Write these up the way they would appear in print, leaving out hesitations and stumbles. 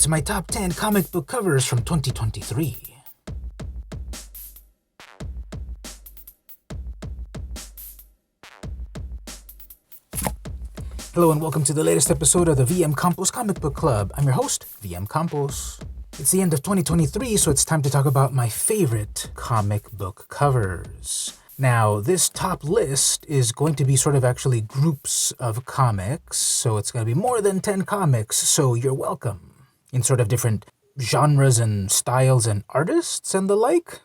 it's my top 10 comic book covers from 2023. Hello and welcome to the latest episode of the vmcampos Comic Book Club. I'm your host, vmcampos. It's the end of 2023, so it's time to talk about my favorite comic book covers. Now, this top list is going to be sort of actually groups of comics, so it's going to be more than 10 comics, so you're welcome. In sort of different genres and styles and artists and the like.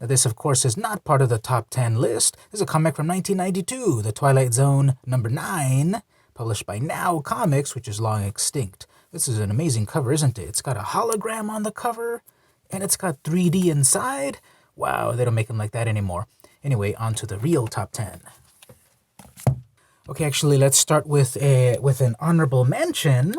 Now, this, of course, is not part of the top 10 list. This is a comic from 1992, The Twilight Zone number 9, published by Now Comics, which is long extinct. This is an amazing cover, isn't it? It's got a hologram on the cover, and it's got 3D inside. Wow, they don't make them like that anymore. Anyway, on to the real top 10. Okay, actually, let's start with an honorable mention.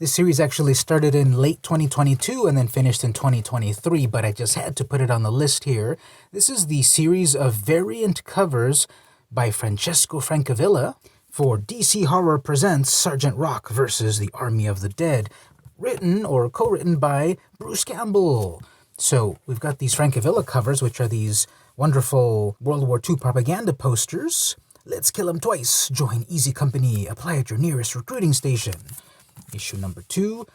This series actually started in late 2022 and then finished in 2023, but I just had to put it on the list here. This is the series of variant covers by Francesco Francavilla for DC Horror Presents Sergeant Rock vs. the Army of the Dead, written or co-written by Bruce Campbell. So we've got these Francavilla covers, which are these wonderful World War II propaganda posters. Let's kill 'em twice. Join Easy Company. Apply at your nearest recruiting station. Issue number 2.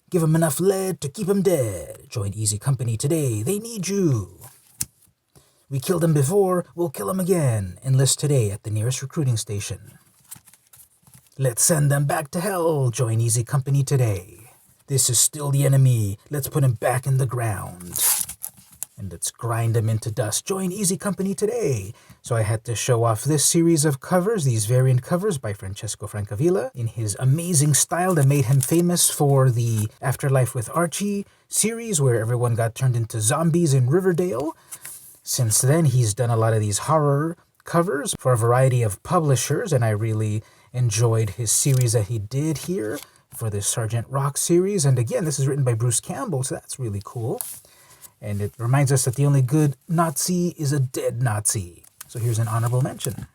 Give 'em enough lead to keep 'em dead. Join Easy Company today. They need you. We killed 'em before. We'll kill 'em again. Enlist today at the nearest recruiting station. Let's send them back to hell. Join Easy Company today. This is still the enemy. Let's put him back in the ground. And let's grind him into dust. Join Easy Company today. So I had to show off this series of covers, these variant covers by Francesco Francavilla, in his amazing style that made him famous for the Afterlife with Archie series, where everyone got turned into zombies in Riverdale. Since then, he's done a lot of these horror covers for a variety of publishers, and I really enjoyed his series that he did here for this Sergeant Rock series. And again, this is written by Bruce Campbell, so that's really cool. And it reminds us that the only good Nazi is a dead Nazi. So here's an honorable mention.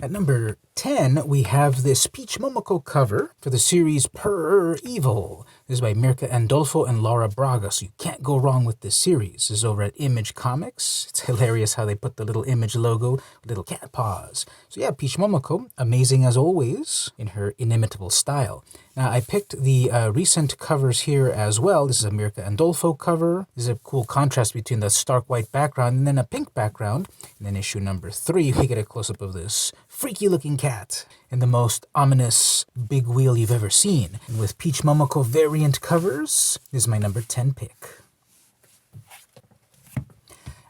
At number 10, we have this Peach Momoko cover for the series Per Evil. This is by Mirka, Andolfo, and Laura Braga, so you can't go wrong with this series. This is over at Image Comics. It's hilarious how they put the little Image logo, little cat paws. So yeah, Peach Momoko, amazing as always, in her inimitable style. Now, I picked the recent covers here as well. This is a Mirka Andolfo cover. This is a cool contrast between the stark white background and then a pink background. And then issue number 3, we get a close-up of this freaky-looking cat and the most ominous big wheel you've ever seen. And with Peach Momoko variant covers, this is my number 10 pick.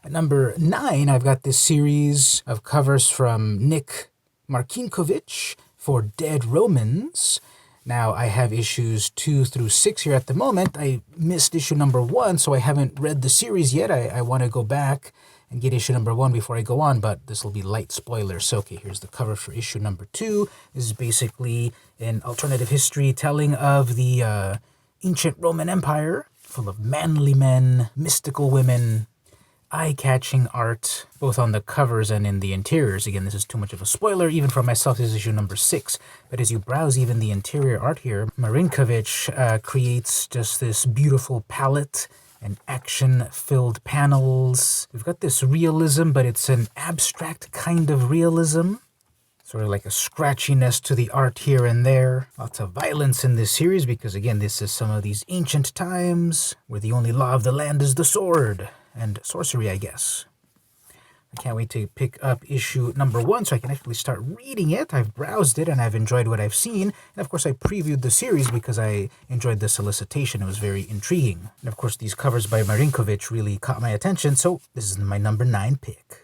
At number 9, I've got this series of covers from Nick Marcinkovich for Dead Romans. Now, I have issues 2 through 6 here at the moment. I missed issue number 1, so I haven't read the series yet. I want to go back and get issue number 1 before I go on, but this will be light spoilers. So, okay, here's the cover for issue number 2. This is basically an alternative history telling of the ancient Roman Empire, full of manly men, mystical women, eye-catching art, both on the covers and in the interiors. Again, this is too much of a spoiler, even for myself. This is issue number 6. But as you browse even the interior art here, Marinkovic creates just this beautiful palette and action-filled panels. We've got this realism, but it's an abstract kind of realism. Sort of like a scratchiness to the art here and there. Lots of violence in this series because, again, this is some of these ancient times where the only law of the land is the sword. And sorcery, I guess. I can't wait to pick up issue number 1 so I can actually start reading it. I've browsed it and I've enjoyed what I've seen. And of course I previewed the series because I enjoyed the solicitation. It was very intriguing. And of course these covers by Marinkovic really caught my attention, so this is my number 9 pick.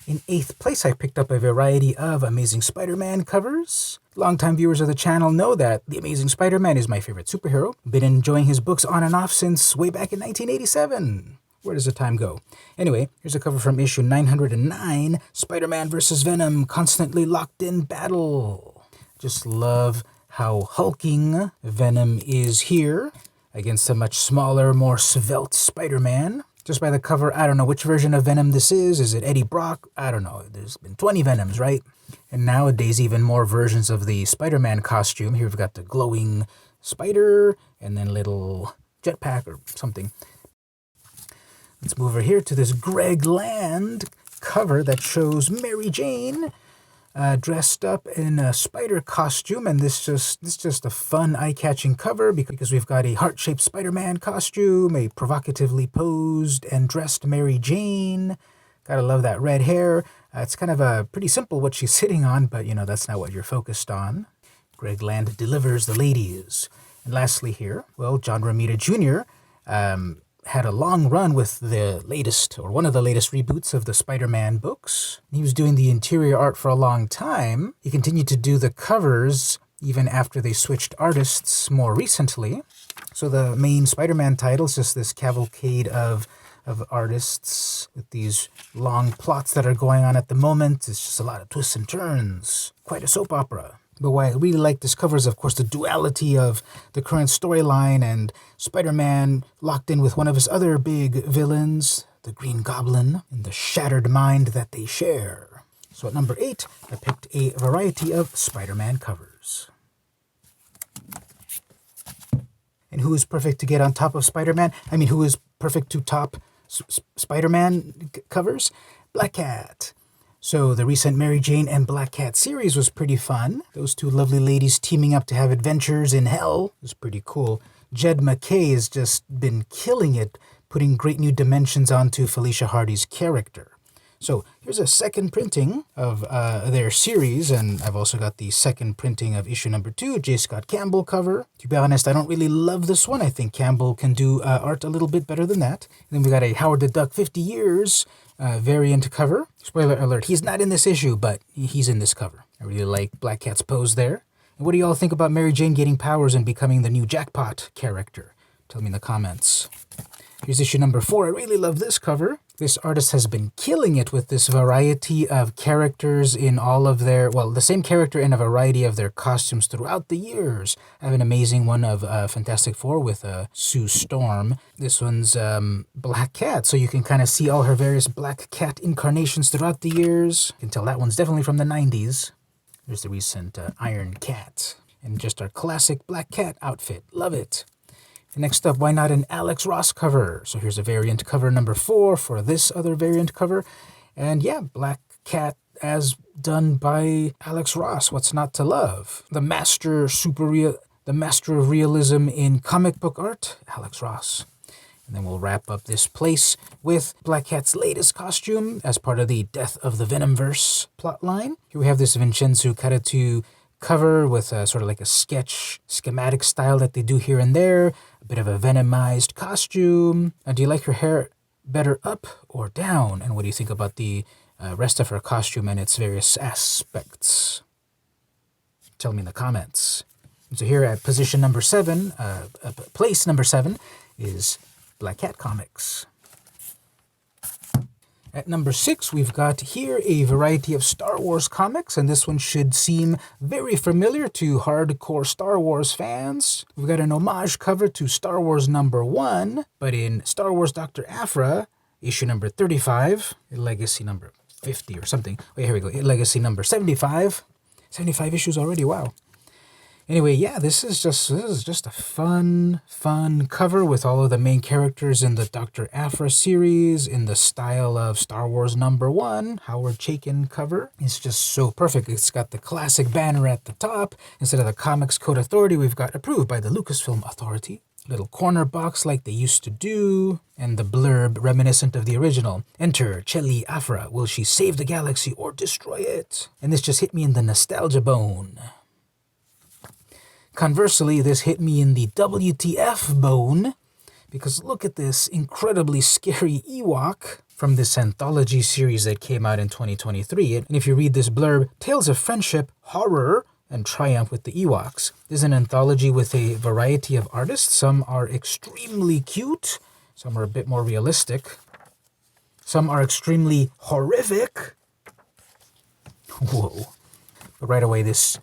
In 8th place, I picked up a variety of Amazing Spider-Man covers. Longtime viewers of the channel know that The Amazing Spider-Man is my favorite superhero. Been enjoying his books on and off since way back in 1987. Where does the time go? Anyway, here's a cover from issue 909, Spider-Man vs. Venom, constantly locked in battle. Just love how hulking Venom is here against a much smaller, more svelte Spider-Man. Just by the cover, I don't know which version of Venom this is. Is it Eddie Brock? I don't know. There's been 20 Venoms, right? And nowadays, even more versions of the Spider-Man costume. Here we've got the glowing spider and then little jetpack or something. Let's move over here to this Greg Land cover that shows Mary Jane dressed up in a spider costume, and this is just a fun, eye-catching cover because we've got a heart-shaped Spider-Man costume, a provocatively posed and dressed Mary Jane. Gotta love that red hair. It's kind of pretty simple what she's sitting on, but that's not what you're focused on. Greg Land delivers the ladies. And lastly here, well, John Romita Jr. Had a long run with the latest, or one of the latest reboots of the Spider-Man books. He was doing the interior art for a long time. He continued to do the covers even after they switched artists more recently. So the main Spider-Man title is just this cavalcade of artists with these long plots that are going on at the moment. It's just a lot of twists and turns. Quite a soap opera. But why I really like this cover is, of course, the duality of the current storyline and Spider-Man locked in with one of his other big villains, the Green Goblin, and the shattered mind that they share. So at number 8, I picked a variety of Spider-Man covers. And who is perfect to get on top of Spider-Man? Who is perfect to top Spider-Man covers? Black Cat. So the recent Mary Jane and Black Cat series was pretty fun. Those two lovely ladies teaming up to have adventures in hell was pretty cool. Jed McKay has just been killing it, putting great new dimensions onto Felicia Hardy's character. So here's a second printing of their series, and I've also got the second printing of issue number 2, J. Scott Campbell cover. To be honest, I don't really love this one. I think Campbell can do art a little bit better than that. And then we got a Howard the Duck 50 Years variant cover. Spoiler alert, he's not in this issue, but he's in this cover. I really like Black Cat's pose there. And what do you all think about Mary Jane getting powers and becoming the new Jackpot character? Tell me in the comments. Here's issue number 4. I really love this cover. This artist has been killing it with this variety of characters in all of their, the same character in a variety of their costumes throughout the years. I have an amazing one of Fantastic Four with Sue Storm. This one's Black Cat, so you can kind of see all her various Black Cat incarnations throughout the years. You can tell that one's definitely from the 90s. There's the recent Iron Cat. And just our classic Black Cat outfit. Love it. Next up, why not an Alex Ross cover? So here's a variant cover number 4 for this other variant cover. And yeah, Black Cat as done by Alex Ross. What's not to love? The master of realism in comic book art, Alex Ross. And then we'll wrap up this place with Black Cat's latest costume as part of the Death of the Venomverse plotline. Here we have this Vincenzo Caratu cover with sort of like a schematic style that they do here and there. A bit of a venomized costume. Do you like her hair better up or down? And what do you think about the rest of her costume and its various aspects? Tell me in the comments. So here at position number 7, place number 7 is Black Cat Comics. At number 6, we've got here a variety of Star Wars comics, and this one should seem very familiar to hardcore Star Wars fans. We've got an homage cover to Star Wars number 1, but in Star Wars Dr. Aphra, issue number 35, legacy number 50 or something. Wait, here we go. Legacy number 75. 75 issues already, wow. Anyway, yeah, this is just a fun cover with all of the main characters in the Dr. Aphra series in the style of Star Wars number 1, Howard Chaykin cover. It's just so perfect. It's got the classic banner at the top. Instead of the Comics Code Authority, we've got approved by the Lucasfilm Authority. Little corner box like they used to do, and the blurb reminiscent of the original. Enter Chelly Aphra. Will she save the galaxy or destroy it? And this just hit me in the nostalgia bone. Conversely, this hit me in the WTF bone, because look at this incredibly scary Ewok from this anthology series that came out in 2023. And if you read this blurb, Tales of Friendship, Horror, and Triumph with the Ewoks. This is an anthology with a variety of artists. Some are extremely cute, some are a bit more realistic, some are extremely horrific. Whoa. But right away, this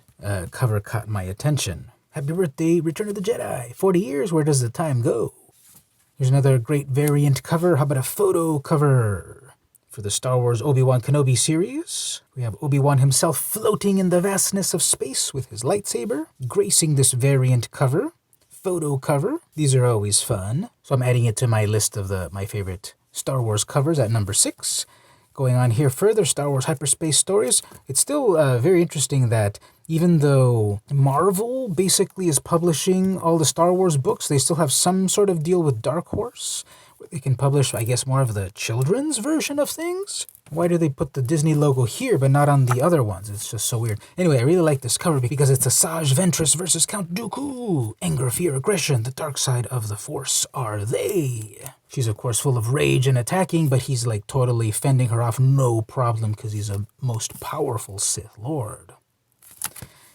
cover caught my attention. Happy birthday, Return of the Jedi. 40 years, where does the time go? Here's another great variant cover. How about a photo cover? for the Star Wars Obi-Wan Kenobi series. We have Obi-Wan himself floating in the vastness of space with his lightsaber, gracing this variant cover, photo cover. These are always fun. So I'm adding it to my list of my favorite Star Wars covers at number 6. Going on here further, Star Wars Hyperspace Stories. It's still very interesting that even though Marvel basically is publishing all the Star Wars books, they still have some sort of deal with Dark Horse, where they can publish, I guess, more of the children's version of things. Why do they put the Disney logo here but not on the other ones? It's just so weird. Anyway, I really like this cover because it's Asajj Ventress versus Count Dooku. Anger, fear, aggression, the dark side of the Force are they. She's, of course, full of rage and attacking, but he's like totally fending her off, no problem, because he's a most powerful Sith Lord.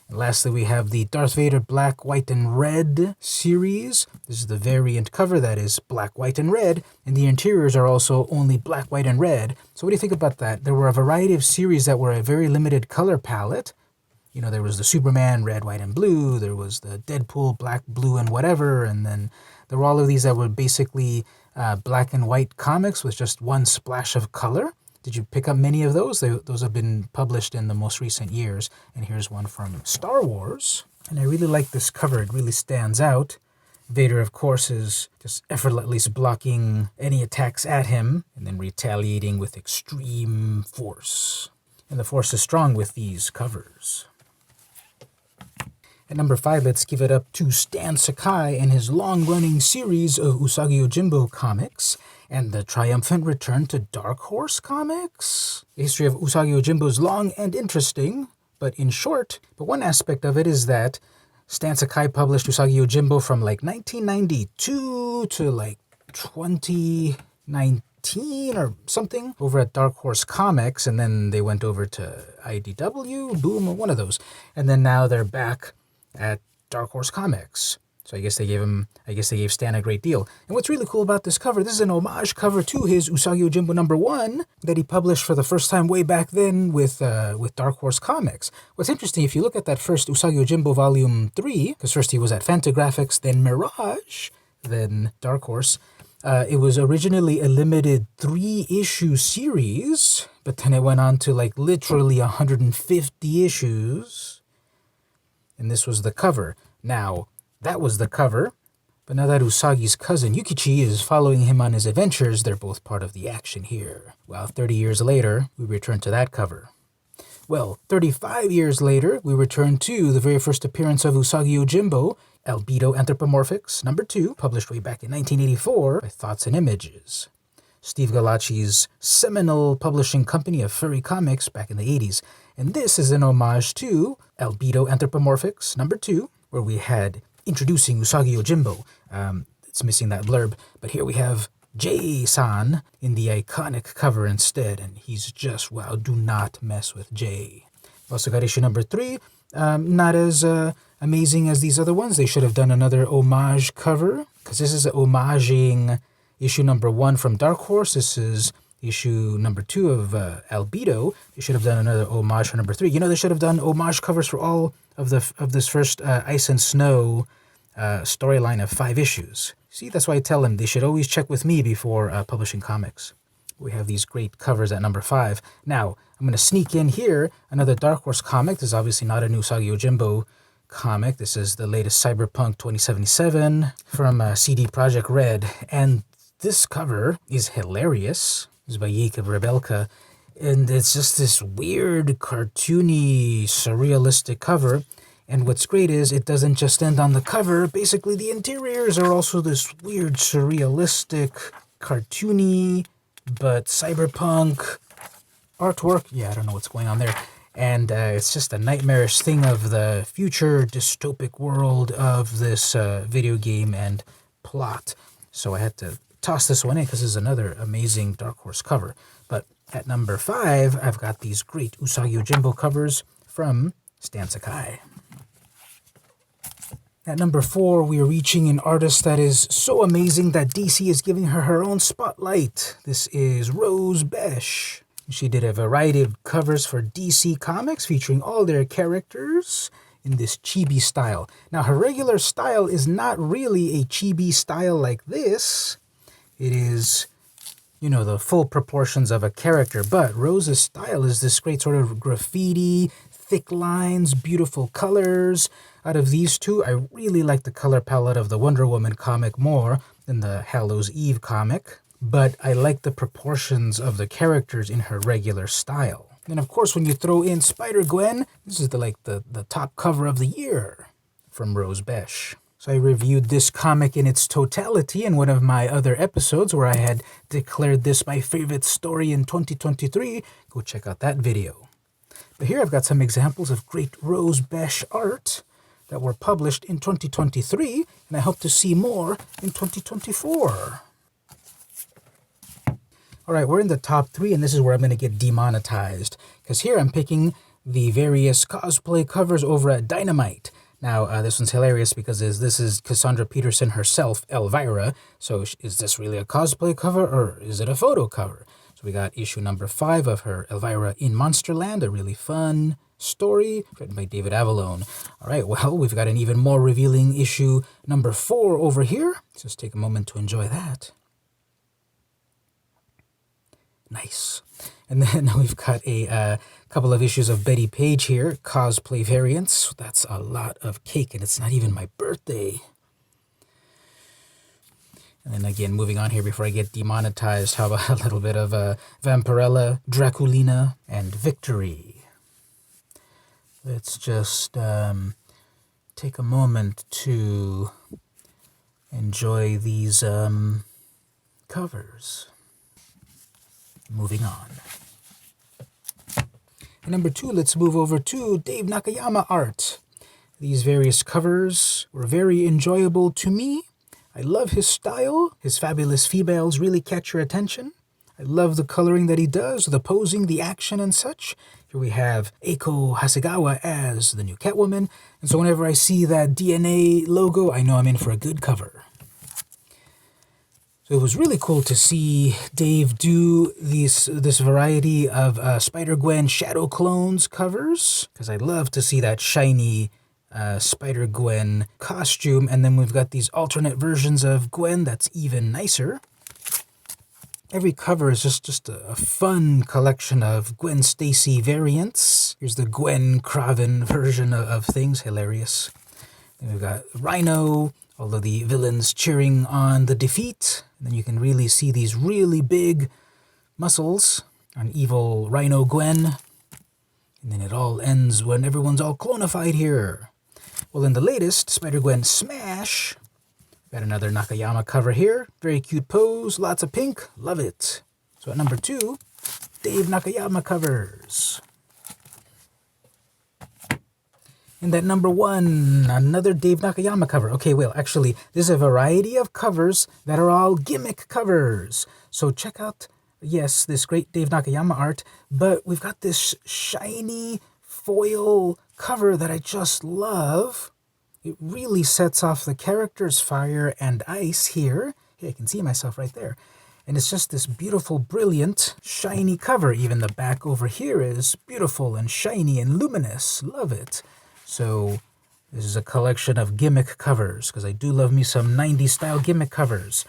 And lastly, we have the Darth Vader Black, White, and Red series. This is the variant cover that is black, white, and red, and the interiors are also only black, white, and red. So what do you think about that? There were a variety of series that were a very limited color palette. You know, there was the Superman, red, white, and blue. There was the Deadpool, black, blue, and whatever. And then there were all of these that were basically black and white comics with just one splash of color. Did you pick up many of those? Those have been published in the most recent years. And here's one from Star Wars. And I really like this cover. It really stands out. Vader, of course, is just effortlessly blocking any attacks at him and then retaliating with extreme force. And the Force is strong with these covers. At number 5, let's give it up to Stan Sakai and his long-running series of Usagi Yojimbo comics and the triumphant return to Dark Horse Comics. The history of Usagi Yojimbo is long and interesting, but in short. But one aspect of it is that Stan Sakai published Usagi Yojimbo from like 1992 to like 2019 or something over at Dark Horse Comics, and then they went over to IDW, Boom, or one of those. And then now they're back at Dark Horse Comics. So I guess they gave Stan a great deal. And what's really cool about this cover, this is an homage cover to his Usagi Yojimbo #1 that he published for the first time way back then with Dark Horse Comics. What's interesting, if you look at that first Usagi Yojimbo Volume 3, because first he was at Fantagraphics, then Mirage, then Dark Horse, it was originally a limited 3-issue series, but then it went on to like literally 150 issues. And this was the cover. Now, that was the cover, but now that Usagi's cousin Yukichi is following him on his adventures, they're both part of the action here. Well, 30 years later, we return to that cover. Well, 35 years later, we return to the very first appearance of Usagi Yojimbo, Albedo Anthropomorphics, #2, published way back in 1984 by Thoughts and Images. Steve Galacci's seminal publishing company of furry comics back in the 80s. And this is an homage to Albedo Anthropomorphics, #2, where we had introducing Usagi Yojimbo. It's missing that blurb, but here we have Jay-san in the iconic cover instead, and he's just, wow, do not mess with Jay. Also got issue #3, not as amazing as these other ones. They should have done another homage cover, because this is homaging issue #1 from Dark Horse. This is issue #2 of Albedo. They should have done another homage for #3. You know, they should have done homage covers for all of this first Ice and Snow storyline of 5 issues. See, that's why I tell them they should always check with me before publishing comics. We have these great covers at #5. Now, I'm going to sneak in here another Dark Horse comic. This is obviously not a new Usagi Yojimbo comic. This is the latest Cyberpunk 2077 from CD Projekt Red. And this cover is hilarious. It's by Jacob Rebelka. And it's just this weird, cartoony, surrealistic cover. And what's great is it doesn't just end on the cover. Basically, the interiors are also this weird, surrealistic, cartoony, but cyberpunk artwork. Yeah, I don't know what's going on there. And it's just a nightmarish thing of the future dystopic world of this video game and plot. So I had to toss this one in because this is another amazing Dark Horse cover. But at #5, I've got these great Usagi Yojimbo covers from Stan Sakai. At #4, we are reaching an artist that is so amazing that DC is giving her her own spotlight. This is Rose Besch. She did a variety of covers for DC Comics featuring all their characters in this chibi style. Now, her regular style is not really a chibi style like this. It is you know, the full proportions of a character, but Rose's style is this great sort of graffiti, thick lines, beautiful colors. Out of these two, I really like the color palette of the Wonder Woman comic more than the Hallows' Eve comic, but I like the proportions of the characters in her regular style. And of course, when you throw in Spider-Gwen, this is the top cover of the year from Rose Besch. So I reviewed this comic in its totality in one of my other episodes where I had declared this my favorite story in 2023. Go check out that video. But here I've got some examples of great Rose Besch art that were published in 2023, and I hope to see more in 2024. All right, we're in the top 3, and this is where I'm going to get demonetized, because here I'm picking the various cosplay covers over at Dynamite. Now, this one's hilarious because this is Cassandra Peterson herself, Elvira. So is this really a cosplay cover or is it a photo cover? So we got issue number 5 of her Elvira in Monsterland, a really fun story written by David Avallone. All right, well, we've got an even more revealing issue number 4 over here. Let's just take a moment to enjoy that. Nice. And then we've got a couple of issues of Betty Page here, cosplay variants. That's a lot of cake, and it's not even my birthday. And then again, moving on here before I get demonetized, how about a little bit of Vampirella, Draculina, and Victory. Let's just take a moment to enjoy these covers. Moving on. And number 2, let's move over to Dave Nakayama art. These various covers were very enjoyable to me. I love his style. His fabulous females really catch your attention. I love the coloring that he does, the posing, the action and such. Here we have Eiko Hasegawa as the new Catwoman. And so whenever I see that DNA logo, I know I'm in for a good cover. So it was really cool to see Dave do this variety of Spider-Gwen Shadow Clones covers, because I love to see that shiny Spider-Gwen costume, and then we've got these alternate versions of Gwen that's even nicer. Every cover is just a fun collection of Gwen Stacy variants. Here's the Gwen Craven version of things, hilarious. Then we've got Rhino, all of the villains cheering on the defeat. And then you can really see these really big muscles on evil Rhino Gwen. And then it all ends when everyone's all clonified here. Well, in the latest Spider-Gwen Smash, got another Nakayama cover here. Very cute pose, lots of pink, love it. So at number 2, Dave Nakayama covers. And at number 1, another Dave Nakayama cover. Okay, well, actually, there's a variety of covers that are all gimmick covers. So check out, yes, this great Dave Nakayama art, but we've got this shiny foil cover that I just love. It really sets off the characters Fire and Ice here. Hey, I can see myself right there. And it's just this beautiful, brilliant, shiny cover. Even the back over here is beautiful and shiny and luminous. Love it. So this is a collection of gimmick covers, because I do love me some 90s style gimmick covers.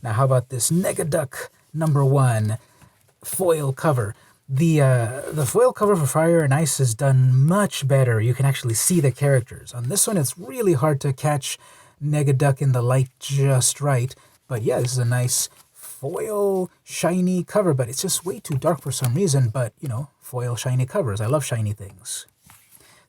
Now how about this Negaduck number 1 foil cover? The foil cover for Fire and Ice is done much better. You can actually see the characters. On this one, it's really hard to catch Negaduck in the light just right. But yeah, this is a nice foil shiny cover, but it's just way too dark for some reason. But, you know, foil shiny covers. I love shiny things.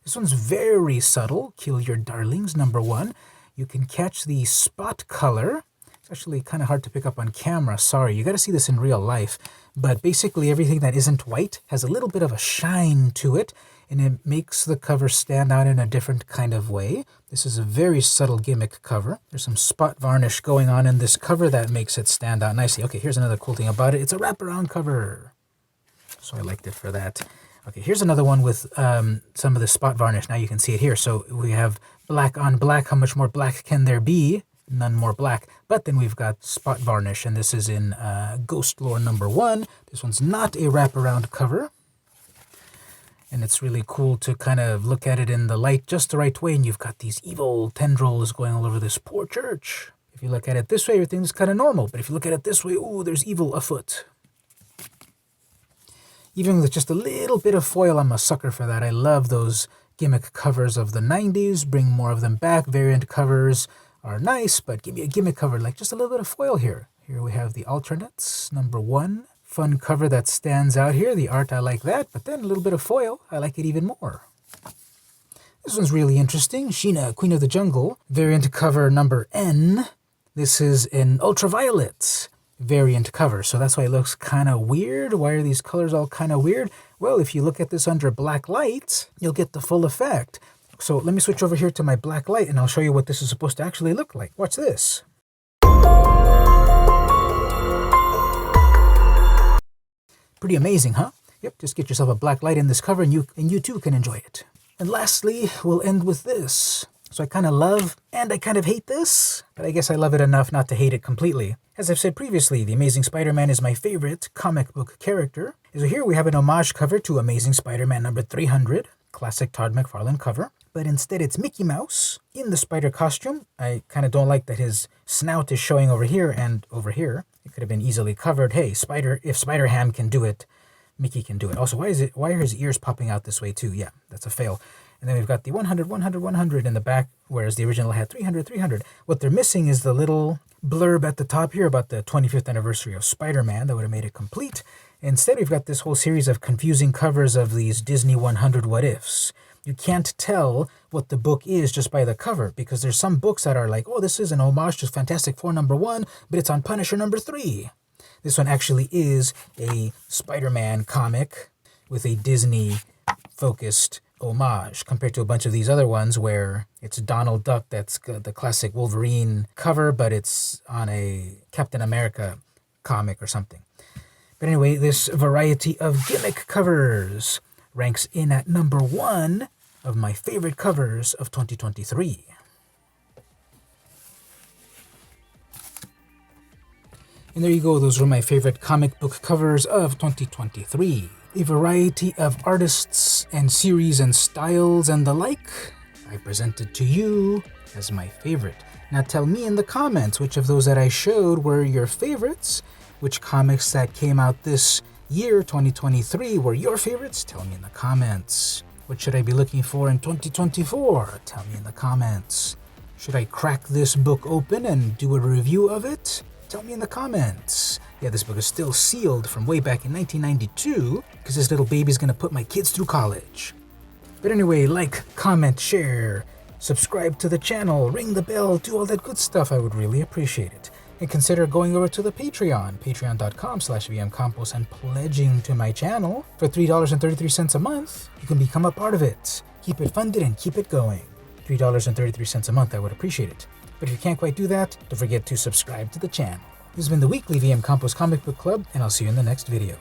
This one's very subtle. Kill Your Darlings, number 1. You can catch the spot color. It's actually kind of hard to pick up on camera. Sorry, you got to see this in real life. But basically everything that isn't white has a little bit of a shine to it, and it makes the cover stand out in a different kind of way. This is a very subtle gimmick cover. There's some spot varnish going on in this cover that makes it stand out nicely. Okay, here's another cool thing about it. It's a wraparound cover. So I liked it for that. Okay, here's another one with some of the spot varnish. Now you can see it here. So we have black on black. How much more black can there be? None more black. But then we've got spot varnish, and this is in Ghost Lore number 1. This one's not a wraparound cover. And it's really cool to kind of look at it in the light just the right way, and you've got these evil tendrils going all over this poor church. If If you look at it this way, everything's kind of normal. But if you look at it this way, ooh, there's evil afoot. Even with just a little bit of foil, I'm a sucker for that. I love those gimmick covers of the 90s. Bring more of them back. Variant covers are nice, but give me a gimmick cover, like just a little bit of foil here. Here we have the alternates, number 1. Fun cover that stands out here. The art, I like that, but then a little bit of foil, I like it even more. This one's really interesting. Sheena, Queen of the Jungle, variant cover number N. This is an ultraviolet variant cover, so that's why it looks kind of weird. Why are these colors all kind of weird? Well, if you look at this under black light, you'll get the full effect. So let me switch over here to my black light, and I'll show you what this is supposed to actually look like. Watch this. Pretty amazing, huh? Yep, just get yourself a black light in this cover, and you too can enjoy it. And lastly, we'll end with this. So I kind of love and I kind of hate this, but I guess I love it enough not to hate it completely. As I've said previously, The Amazing Spider-Man is my favorite comic book character. So here we have an homage cover to Amazing Spider-Man number 300, classic Todd McFarlane cover. But instead it's Mickey Mouse in the spider costume. I kind of don't like that his snout is showing over here and over here. It could have been easily covered. Hey, if Spider-Ham can do it, Mickey can do it. Also, why are his ears popping out this way too? Yeah, that's a fail. And then we've got the 100, 100, 100 in the back, whereas the original had 300, 300. What they're missing is the little blurb at the top here about the 25th anniversary of Spider-Man. That would have made it complete. Instead, we've got this whole series of confusing covers of these Disney 100 what-ifs. You can't tell what the book is just by the cover, because there's some books that are like, oh, this is an homage to Fantastic Four number 1, but it's on Punisher number 3. This one actually is a Spider-Man comic with a Disney-focused homage, compared to a bunch of these other ones where it's Donald Duck, that's the classic Wolverine cover, but it's on a Captain America comic or something. But anyway, this variety of gimmick covers ranks in at number 1 of my favorite covers of 2023. And there you go, those were my favorite comic book covers of 2023. A variety of artists and series and styles and the like, I presented to you as my favorite. Now tell me in the comments which of those that I showed were your favorites, which comics that came out this year, 2023, were your favorites. Tell me in the comments. What should I be looking for in 2024? Tell me in the comments. Should I crack this book open and do a review of it? Tell me in the comments. Yeah, this book is still sealed from way back in 1992, because this little baby's gonna put my kids through college. But anyway, like, comment, share, subscribe to the channel, ring the bell, do all that good stuff. I would really appreciate it. And consider going over to the Patreon, patreon.com/vmcampos, and pledging to my channel. For $3.33 a month, you can become a part of it. Keep it funded and keep it going. $3.33 a month, I would appreciate it. But if you can't quite do that, don't forget to subscribe to the channel. This has been the weekly VM Campos Comic Book Club, and I'll see you in the next video.